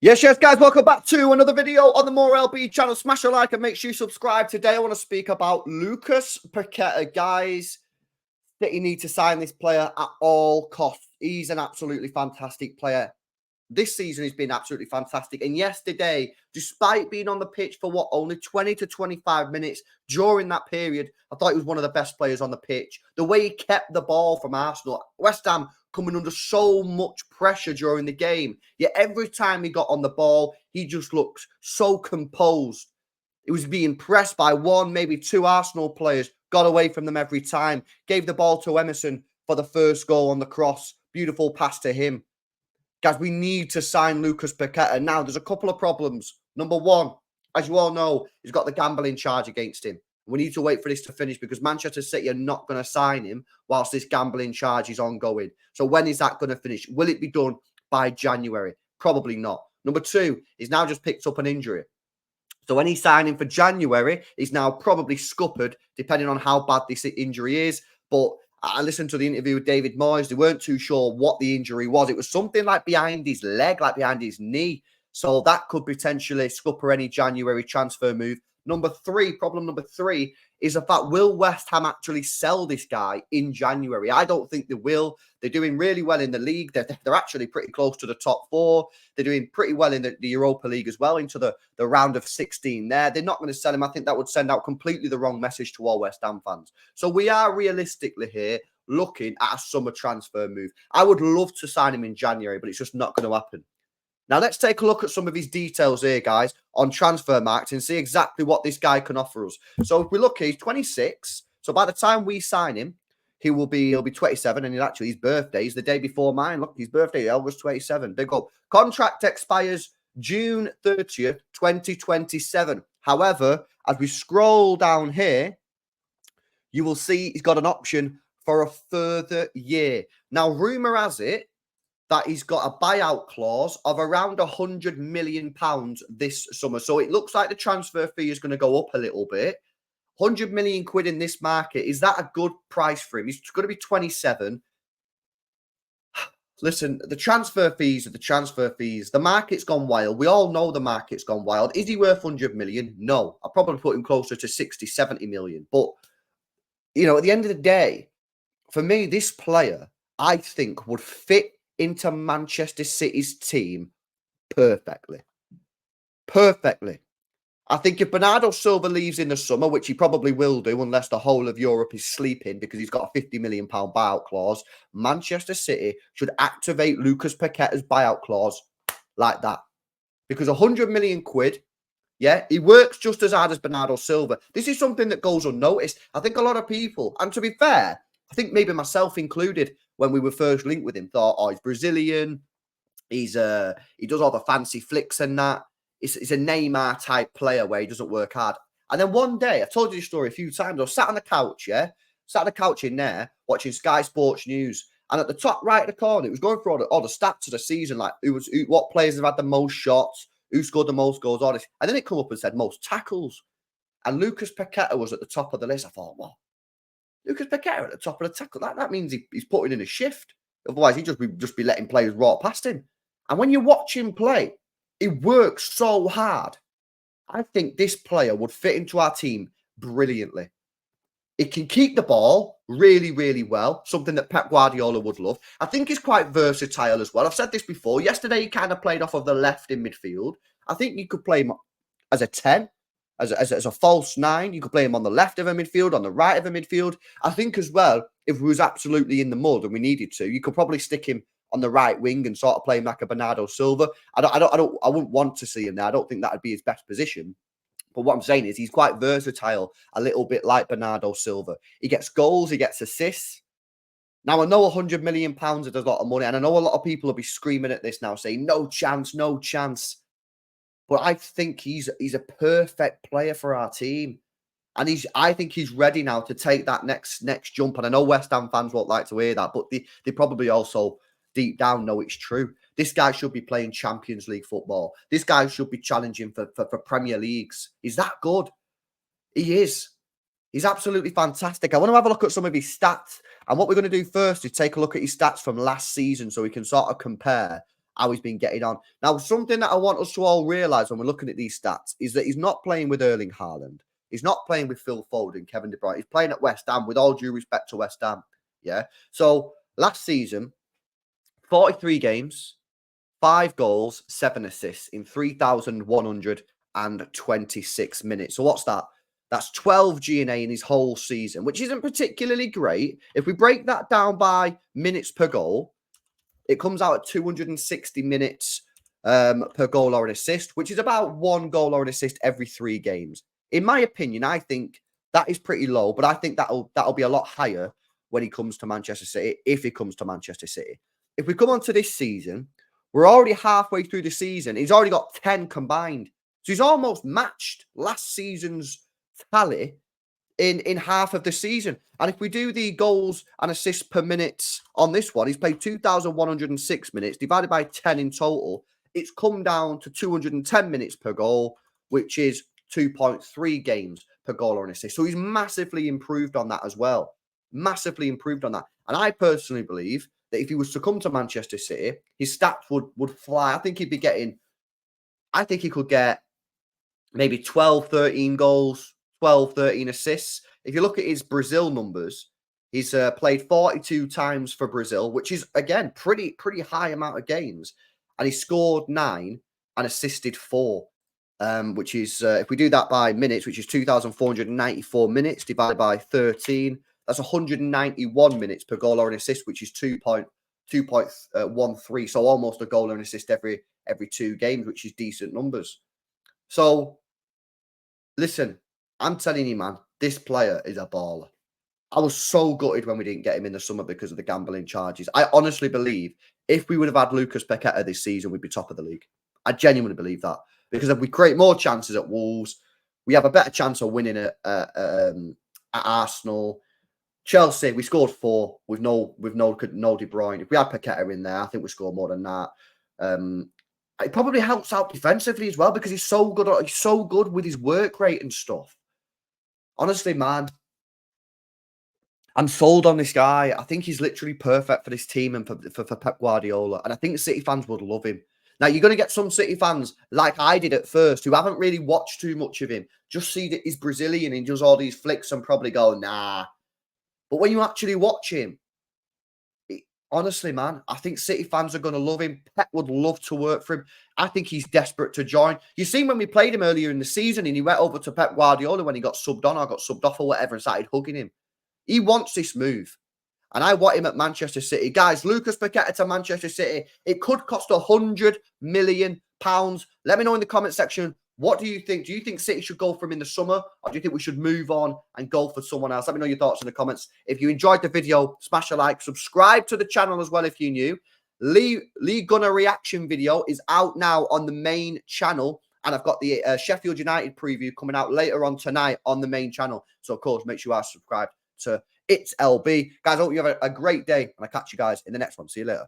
Yes, guys, welcome back to another video on the More LB channel. Smash a like and make sure you subscribe. Today, I want to speak about Lucas Paqueta. Guys, that you need to sign this player at all costs. He's an absolutely fantastic player. This season has been absolutely fantastic. And yesterday, despite being on the pitch for only 20 to 25 minutes during that period, I thought he was one of the best players on the pitch. The way he kept the ball from Arsenal, West Ham coming under so much pressure during the game. Yet every time he got on the ball, he just looked so composed. He was being pressed by one, maybe two Arsenal players, got away from them every time, gave the ball to Emerson for the first goal on the cross. Beautiful pass to him. Guys, we need to sign Lucas Paqueta. Now, there's a couple of problems. Number one, as you all know, he's got the gambling charge against him. We need to wait for this to finish because Manchester City are not going to sign him whilst this gambling charge is ongoing. So when is that going to finish? Will it be done by January? Probably not. Number two, he's now just picked up an injury. So when he's signing for January, he's now probably scuppered, depending on how bad this injury is. But I listened to the interview with David Moyes. They weren't too sure what the injury was. It was something like behind his leg, like behind his knee. So that could potentially scupper any January transfer move. Problem number three is the fact, will West Ham actually sell this guy in January? I don't think they will. They're doing really well in the league. They're actually pretty close to the top four. They're doing pretty well in the Europa League as well, into the round of 16 there. They're not going to sell him. I think that would send out completely the wrong message to all West Ham fans. So we are realistically here looking at a summer transfer move. I would love to sign him in January, but it's just not going to happen. Now, let's take a look at some of his details here, guys, on Transfermarkt and see exactly what this guy can offer us. So if we look here, he's 26. So by the time we sign him, he'll be 27, and his birthday is the day before mine. Look, his birthday, August 27. Big up. Contract expires June 30th, 2027. However, as we scroll down here, you will see he's got an option for a further year. Now, rumour has it that he's got a buyout clause of around £100 million this summer. So it looks like the transfer fee is going to go up a little bit. 100 million quid in this market. Is that a good price for him? He's going to be 27. Listen, the transfer fees are the transfer fees. The market's gone wild. We all know the market's gone wild. Is he worth 100 million? No. I'll probably put him closer to 60, 70 million. But, you know, at the end of the day, for me, this player, I think, would fit into Manchester City's team perfectly. Perfectly. I think if Bernardo Silva leaves in the summer, which he probably will do unless the whole of Europe is sleeping because he's got a £50 million buyout clause, Manchester City should activate Lucas Paqueta's buyout clause like that. Because 100 million quid, yeah, he works just as hard as Bernardo Silva. This is something that goes unnoticed. I think a lot of people, and to be fair, I think maybe myself included, when we were first linked with him, thought, oh, he's Brazilian. He does all the fancy flicks and that. He's a Neymar type player where he doesn't work hard. And then one day, I've told you this story a few times. I was sat on the couch, yeah? Sat on the couch in there watching Sky Sports News. And at the top right of the corner, it was going through all the stats of the season, like what players have had the most shots, who scored the most goals, all this. And then it come up and said most tackles. And Lucas Paqueta was at the top of the list. I thought, what? Lucas Paqueta at the top of the tackle. That means he's putting in a shift. Otherwise, he'd just be letting players walk past him. And when you watch him play, he works so hard. I think this player would fit into our team brilliantly. He can keep the ball really, really well, something that Pep Guardiola would love. I think he's quite versatile as well. I've said this before. Yesterday, he kind of played off of the left in midfield. I think you could play him as a 10. As a false 9, you could play him on the left of a midfield, on the right of a midfield. I think as well, if we was absolutely in the mud and we needed to, you could probably stick him on the right wing and sort of play him like a Bernardo Silva. I wouldn't want to see him there. I don't think that would be his best position. But what I'm saying is he's quite versatile, a little bit like Bernardo Silva. He gets goals, he gets assists. Now, I know £100 million is a lot of money, and I know a lot of people will be screaming at this now, saying, no chance, no chance. But I think he's a perfect player for our team. And I think he's ready now to take that next jump. And I know West Ham fans won't like to hear that, but they probably also deep down know it's true. This guy should be playing Champions League football. This guy should be challenging for Premier Leagues. He's that good. He is. He's absolutely fantastic. I want to have a look at some of his stats. And what we're going to do first is take a look at his stats from last season so we can sort of compare how he's been getting on. Now, something that I want us to all realise when we're looking at these stats is that he's not playing with Erling Haaland. He's not playing with Phil Foden, Kevin De Bruyne. He's playing at West Ham, with all due respect to West Ham. Yeah. So last season, 43 games, 5 goals, 7 assists in 3,126 minutes. So what's that? That's 12 G&A in his whole season, which isn't particularly great. If we break that down by minutes per goal, it comes out at 260 minutes per goal or an assist, which is about 1 goal or an assist every 3 games. In my opinion, I think that is pretty low, but I think that'll be a lot higher when he comes to Manchester City, if he comes to Manchester City. If we come on to this season, we're already halfway through the season. He's already got 10 combined. So he's almost matched last season's tally in half of the season. And if we do the goals and assists per minutes on this one, he's played 2,106 minutes divided by 10 in total. It's come down to 210 minutes per goal, which is 2.3 games per goal or an assist. So he's massively improved on that as well. Massively improved on that. And I personally believe that if he was to come to Manchester City, his stats would fly. I think he could get maybe 12, 13 goals, 12, 13 assists. If you look at his Brazil numbers, he's played 42 times for Brazil, which is, again, pretty high amount of games. And he scored 9 and assisted 4, which is, if we do that by minutes, which is 2,494 minutes divided by 13, that's 191 minutes per goal or an assist, which is 2.13. So almost a goal or an assist every 2 games, which is decent numbers. So, listen, I'm telling you, man, this player is a baller. I was so gutted when we didn't get him in the summer because of the gambling charges. I honestly believe if we would have had Lucas Paqueta this season, we'd be top of the league. I genuinely believe that. Because if we create more chances at Wolves, we have a better chance of winning at Arsenal. Chelsea, we scored 4 with no De Bruyne. If we had Paqueta in there, I think we score more than that. It probably helps out defensively as well because he's so good. He's so good with his work rate and stuff. Honestly, man, I'm sold on this guy. I think he's literally perfect for this team and for Pep Guardiola. And I think City fans would love him. Now, you're going to get some City fans, like I did at first, who haven't really watched too much of him. Just see that he's Brazilian and he does all these flicks and probably go, nah. But when you actually watch him, honestly, man, I think City fans are going to love him. Pep would love to work for him. I think he's desperate to join. You seen when we played him earlier in the season and he went over to Pep Guardiola when he got subbed on or got subbed off or whatever and started hugging him. He wants this move. And I want him at Manchester City. Guys, Lucas Paqueta to Manchester City. It could cost £100 million. Let me know in the comment section. What do you think? Do you think City should go for him in the summer? Or do you think we should move on and go for someone else? Let me know your thoughts in the comments. If you enjoyed the video, smash a like. Subscribe to the channel as well if you're new. Lee Gunner reaction video is out now on the main channel. And I've got the Sheffield United preview coming out later on tonight on the main channel. So, of course, make sure you are subscribed to It's LB. Guys, I hope you have a great day. And I'll catch you guys in the next one. See you later.